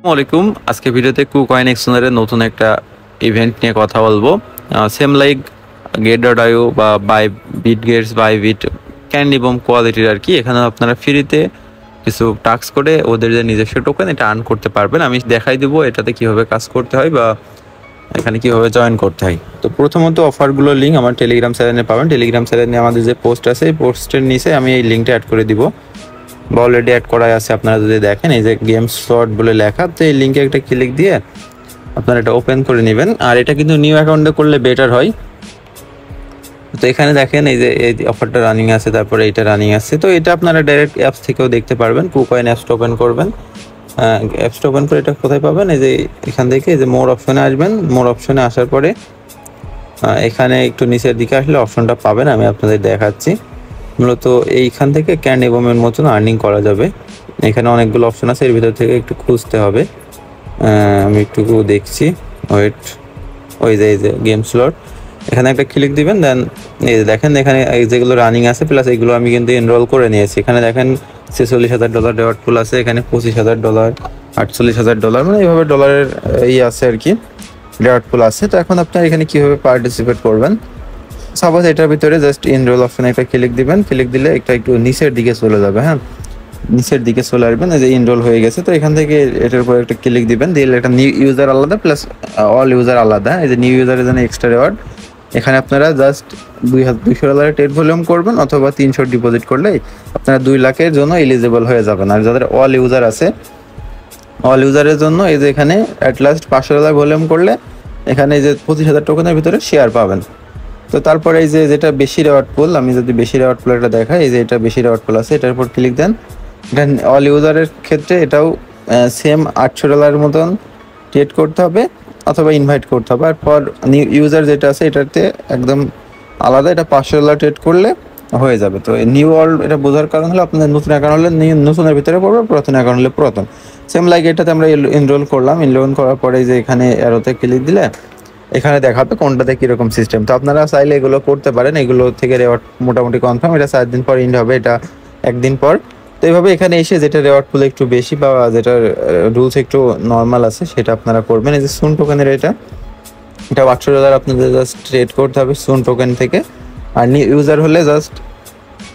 আসসালামাইকুম। আজকে ভিডিওতে কুকয়েন এক্সচেঞ্জারের নতুন একটা ইভেন্ট নিয়ে কথা বলবো। সেম লাইক গেট.io বা Bybit gates Bybit candy bomb কোয়ালিটির আর কি। এখানে আপনারা ফ্রিতে কিছু টাস্ক করে ওদের যে নিজস্ব টোকেন এটা আর্ন করতে পারবেন। আমি দেখাই দেবো এটাতে কিভাবে কাজ করতে হয় বা এখানে কিভাবে জয়েন করতে হয়। তো প্রথমত অফারগুলোর লিঙ্ক আমার টেলিগ্রাম চ্যানেলে পাবেন। টেলিগ্রাম চ্যানেলে আমাদের যে পোস্ট আছে এই পোস্টের নিচে আমি এই লিঙ্কটা অ্যাড করে দিব বা অলরেডি অ্যাড করাই আছে। আপনারা যদি দেখেন এই যে গেম স্লট বলে লেখা, তো এই লিঙ্কে একটা ক্লিক দিয়ে আপনারা এটা ওপেন করে নেবেন। আর এটা কিন্তু নিউ অ্যাকাউন্টে করলে বেটার হয়। তো এখানে দেখেন এই যে এই অফারটা রানিং আছে, তারপরে এটা রানিং আছে। তো এটা আপনারা ডাইরেক্ট অ্যাপস থেকেও দেখতে পারবেন। কুকয়েন অ্যাপসটা ওপেন করবেন। অ্যাপসটা ওপেন করে এটা কোথায় পাবেন, এই যে এখান থেকে এই যে মোর অপশনে আসবেন। মোর অপশনে আসার পরে এখানে একটু নিচের দিকে আসলে অপশনটা পাবেন, আমি আপনাদের দেখাচ্ছি। মূলত এইখান থেকে ক্যান্ডি বমের মতন আর্নিং করা যাবে। এখানে অনেকগুলো অপশন আছে, এর ভিতর থেকে একটু খুঁজতে হবে। আমি একটু দেখছি, ওয়েট। ওই যে এই যে গেম স্লট, এখানে একটা ক্লিক দিবেন। দেন এই যে দেখেন এখানে যেগুলো রানিং আছে প্লাস এইগুলো আমি কিন্তু এনরোল করে নিয়েছি। এখানে দেখেন $46,000 রেওয়ার্ড পুল আছে, এখানে $25,000, $48,000, মানে এইভাবে ডলারের আছে আর কি, রেওয়ার্ড পুল আছে। তো এখন আপনার এখানে কিভাবে পার্টিসিপেট করবেন, সাপোজ এটার ভিতরে জাস্ট এনরোল অপশনে একটা ক্লিক দিবেন। ক্লিক দিলে একটা একটু নিচের দিকে চলে যাবে। হ্যাঁ, নিচের দিকে চলে আসবেন। এই যে এনরোল হয়ে গেছে, তো এখান থেকে এটার উপর একটা ক্লিক দিবেন। দিলে একটা নিউ ইউজার আলাদা প্লাস অল ইউজার আলাদা। এই যে নিউ ইউজারের জন্য এক্সট্রা রেওয়ার্ড। এখানে আপনারা জাস্ট $200 টেট ভলিউম করবেন অথবা 300 ডিপোজিট করলে আপনারা 2 লাখের জন্য এলিজিবল হয়ে যাবেন। আর যাদের অল ইউজার আছে, অল ইউজারের জন্য এই যে এখানে অ্যাট লাস্ট $500 ভলিউম করলে এখানে এই যে 25,000 টোকেনের ভিতরে শেয়ার পাবেন। তো তারপরে এই যে যেটা বেশি রেওয়ার্ড পুল, আমি যদি বেশি রেওয়ার্ড পুল এটা দেখাই, এই যে এটা বেশি রেওয়ার্ড পুল আছে, এটার উপর ক্লিক দেন। এটা অল ইউজারের ক্ষেত্রে এটাও সেম $800 মতন ট্রেড করতে হবে অথবা ইনভাইট করতে হবে। আর পর নিউ ইউজার যেটা আছে এটাতে একদম আলাদা, এটা $500 ট্রেড করলে হয়ে যাবে। তো নিউ অল এটা বোঝার কারণ হলো আপনাদের নতুন অ্যাকাউন্ট হলে নতুনের ভিতরে পড়বে, পুরাতন অ্যাকাউন্ট হলে পুরাতন। সেম লাইক এটাতে আমরা এনরোল করলাম। এনরোল করার পরে যে এখানে অ্যারোতে ক্লিক দিলে এখানে দেখাবে কোনটাতে কীরকম সিস্টেম। তো আপনারা চাইলে এগুলো করতে পারেন। এগুলো থেকে রেওয়ার্ড মোটামুটি কনফার্ম। এটা 4 দিন পর ইন্ড হবে, এটা 1 দিন পর। তো এইভাবে এখানে এসে যেটা রেওয়ার্ড পুল একটু বেশি বা যেটার রুলস একটু নর্মাল আছে সেটা আপনারা করবেন। এই যে সুন টোকেনের এটা $800 আপনাদের জাস্ট ট্রেড করতে হবে সুন টোকেন থেকে। আর নিউ ইউজার হলে জাস্ট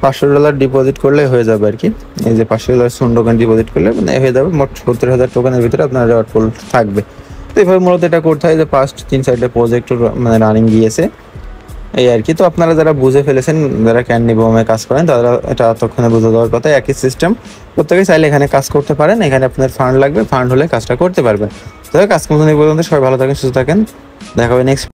$500 ডিপোজিট করলে হয়ে যাবে আর কি। এই যে $500 সুন টোকেন ডিপোজিট করলে মানে হয়ে যাবে। মোট 70,000 টোকেনের ভিতরে আপনার রেওয়ার্ড পুল থাকবে। তো এইভাবে মূলত এটা করতে হয় যে ফার্স্ট 3-4টা প্রজেক্ট মানে রানিং গিয়েছে এই আর কি। তো আপনারা যারা বুঝে ফেলেছেন, যারা ক্যান্ডি বমে কাজ করেন, তারা এটা ততক্ষণে বুঝে দেওয়ার কথা। একই সিস্টেম, প্রত্যেকে চাইলে এখানে কাজ করতে পারেন। এখানে আপনার ফান্ড লাগবে, ফান্ড হলে কাজটা করতে পারবেন। তবে কাজ মতন এই পর্যন্ত সবাই ভালো থাকেন, সুস্থ থাকেন, দেখা হবে নেক্সট।